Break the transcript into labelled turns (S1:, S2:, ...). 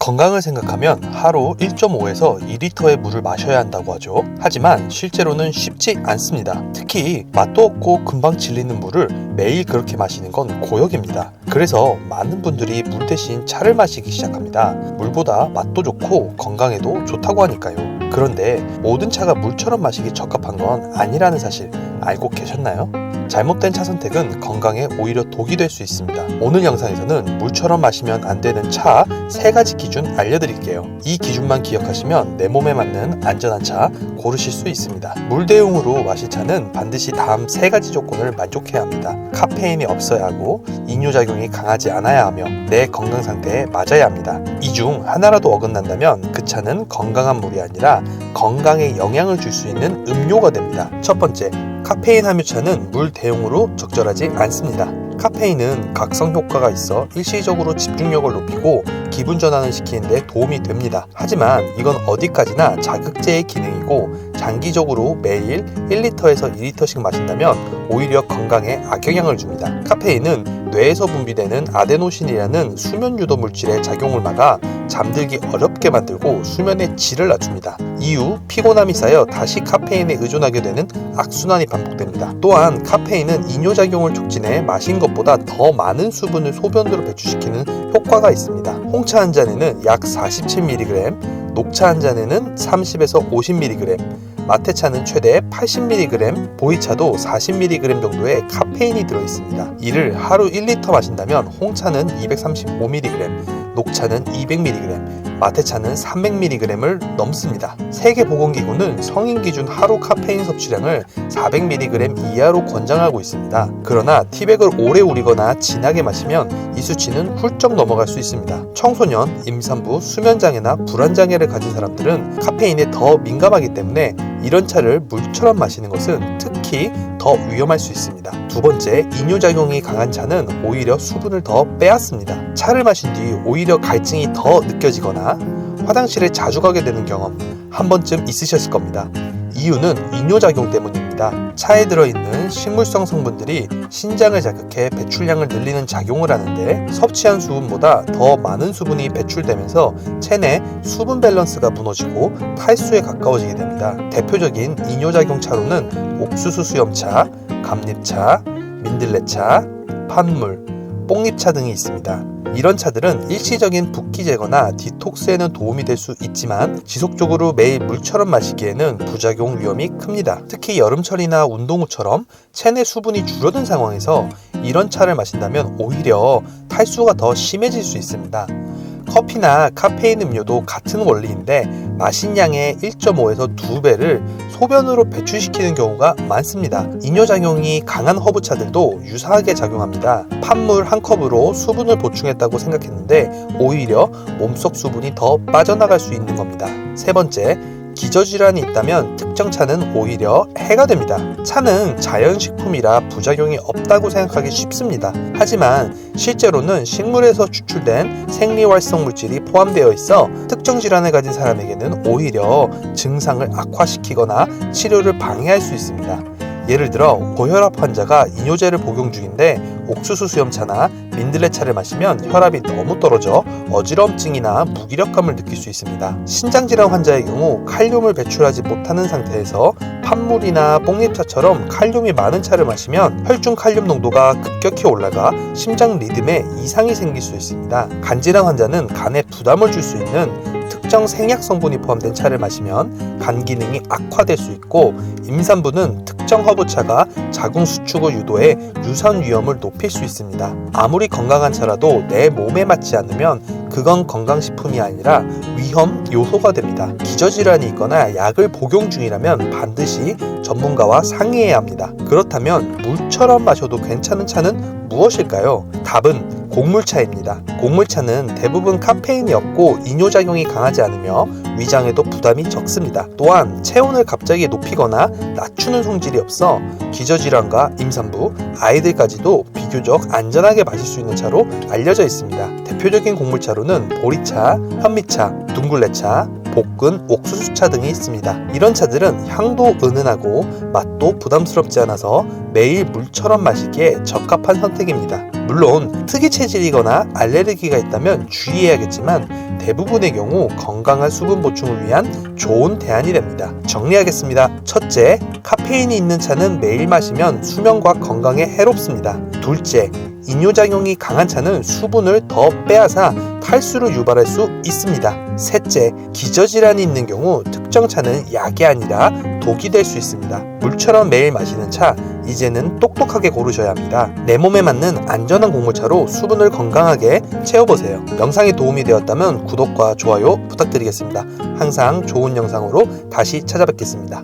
S1: 건강을 생각하면 하루 1.5에서 2리터의 물을 마셔야 한다고 하죠. 하지만 실제로는 쉽지 않습니다. 특히 맛도 없고 금방 질리는 물을 매일 그렇게 마시는 건 고역입니다. 그래서 많은 분들이 물 대신 차를 마시기 시작합니다. 물보다 맛도 좋고 건강에도 좋다고 하니까요. 그런데 모든 차가 물처럼 마시기 적합한 건 아니라는 사실 알고 계셨나요? 잘못된 차 선택은 건강에 오히려 독이 될 수 있습니다. 오늘 영상에서는 물처럼 마시면 안 되는 차 3가지 기준 알려드릴게요. 이 기준만 기억하시면 내 몸에 맞는 안전한 차 고르실 수 있습니다. 물 대용으로 마실 차는 반드시 다음 3가지 조건을 만족해야 합니다. 카페인이 없어야 하고 이뇨작용이 강하지 않아야 하며 내 건강 상태에 맞아야 합니다. 이 중 하나라도 어긋난다면 그 차는 건강한 물이 아니라 건강에 영향을 줄 수 있는 음료가 됩니다. 첫 번째, 카페인 함유차는 물 대용으로 적절하지 않습니다. 카페인은 각성 효과가 있어 일시적으로 집중력을 높이고 기분 전환을 시키는 데 도움이 됩니다. 하지만 이건 어디까지나 자극제의 기능이고 장기적으로 매일 1리터에서 2리터씩 마신다면 오히려 건강에 악영향을 줍니다. 카페인은 뇌에서 분비되는 아데노신이라는 수면 유도 물질의 작용을 막아 잠들기 어렵게 만들고 수면의 질을 낮춥니다. 이후 피곤함이 쌓여 다시 카페인에 의존하게 되는 악순환이 반복됩니다. 또한 카페인은 이뇨작용을 촉진해 마신 것보다 더 많은 수분을 소변으로 배출시키는 효과가 있습니다. 홍차 한 잔에는 약 47mg, 녹차 한 잔에는 30에서 50mg, 마테차는 최대 80mg, 보이차도 40mg 정도의 카페인이 들어있습니다. 이를 하루 1리터 마신다면 홍차는 235mg, 녹차는 200mg, 마테차는 300mg을 넘습니다. 세계보건기구는 성인 기준 하루 카페인 섭취량을 400mg 이하로 권장하고 있습니다. 그러나 티백을 오래 우리거나 진하게 마시면 이 수치는 훌쩍 넘어갈 수 있습니다. 청소년, 임산부, 수면장애나 불안장애를 가진 사람들은 카페인에 더 민감하기 때문에 이런 차를 물처럼 마시는 것은 특히 더 위험할 수 있습니다. 두 번째, 이뇨작용이 강한 차는 오히려 수분을 더 빼앗습니다. 차를 마신 뒤 오히려 갈증이 더 느껴지거나 화장실에 자주 가게 되는 경험 한 번쯤 있으셨을 겁니다. 이유는 이뇨작용 때문입니다. 차에 들어있는 식물성 성분들이 신장을 자극해 배출량을 늘리는 작용을 하는데 섭취한 수분보다 더 많은 수분이 배출되면서 체내 수분 밸런스가 무너지고 탈수에 가까워지게 됩니다. 대표적인 이뇨작용 차로는 옥수수 수염차, 감잎차, 민들레차, 판물, 뽕잎차 등이 있습니다. 이런 차들은 일시적인 붓기 제거나 디톡스에는 도움이 될 수 있지만 지속적으로 매일 물처럼 마시기에는 부작용 위험이 큽니다. 특히 여름철이나 운동 후처럼 체내 수분이 줄어든 상황에서 이런 차를 마신다면 오히려 탈수가 더 심해질 수 있습니다. 커피나 카페인 음료도 같은 원리인데 마신 양의 1.5에서 2배를 소변으로 배출시키는 경우가 많습니다. 이뇨작용이 강한 허브차들도 유사하게 작용합니다. 판물 한 컵으로 수분을 보충했다고 생각했는데 오히려 몸속 수분이 더 빠져나갈 수 있는 겁니다. 세 번째, 기저질환이 있다면 특정 차는 오히려 해가 됩니다. 차는 자연식품이라 부작용이 없다고 생각하기 쉽습니다. 하지만 실제로는 식물에서 추출된 생리활성 물질이 포함되어 있어 특정 질환을 가진 사람에게는 오히려 증상을 악화시키거나 치료를 방해할 수 있습니다. 예를 들어 고혈압 환자가 이뇨제를 복용 중인데 옥수수 수염차나 민들레차를 마시면 혈압이 너무 떨어져 어지럼증이나 무기력감을 느낄 수 있습니다. 신장질환 환자의 경우 칼륨을 배출하지 못하는 상태에서 판물이나 뽕잎차처럼 칼륨이 많은 차를 마시면 혈중 칼륨 농도가 급격히 올라가 심장 리듬에 이상이 생길 수 있습니다. 간질환 환자는 간에 부담을 줄 수 있는 특정 생약 성분이 포함된 차를 마시면 간 기능이 악화될 수 있고 임산부는 특정 허브차가 자궁 수축을 유도해 유선 위험을 높일 수 있습니다. 아무리 건강한 차라도 내 몸에 맞지 않으면 그건 건강식품이 아니라 위험 요소가 됩니다. 기저질환이 있거나 약을 복용 중이라면 반드시 전문가와 상의해야 합니다. 그렇다면 물처럼 마셔도 괜찮은 차는 무엇일까요? 답은 곡물차입니다. 곡물차는 대부분 카페인이 없고 이뇨작용이 강하지 않으며 위장에도 부담이 적습니다. 또한 체온을 갑자기 높이거나 낮추는 성질이 없어 기저질환과 임산부, 아이들까지도 비교적 안전하게 마실 수 있는 차로 알려져 있습니다. 대표적인 곡물차로는 보리차, 현미차, 둥글레차, 볶은 옥수수차 등이 있습니다. 이런 차들은 향도 은은하고 맛도 부담스럽지 않아서 매일 물처럼 마시기에 적합한 선택입니다. 물론 특이 체질이거나 알레르기가 있다면 주의해야겠지만 대부분의 경우 건강한 수분 보충을 위한 좋은 대안이 됩니다. 정리하겠습니다. 첫째, 카페인이 있는 차는 매일 마시면 수면과 건강에 해롭습니다. 둘째, 이뇨작용이 강한 차는 수분을 더 빼앗아 탈수를 유발할 수 있습니다. 셋째, 기저질환이 있는 경우 특정 차는 약이 아니라 독이 될 수 있습니다. 물처럼 매일 마시는 차, 이제는 똑똑하게 고르셔야 합니다. 내 몸에 맞는 안전한 곡물차로 수분을 건강하게 채워보세요. 영상이 도움이 되었다면 구독과 좋아요 부탁드리겠습니다. 항상 좋은 영상으로 다시 찾아뵙겠습니다.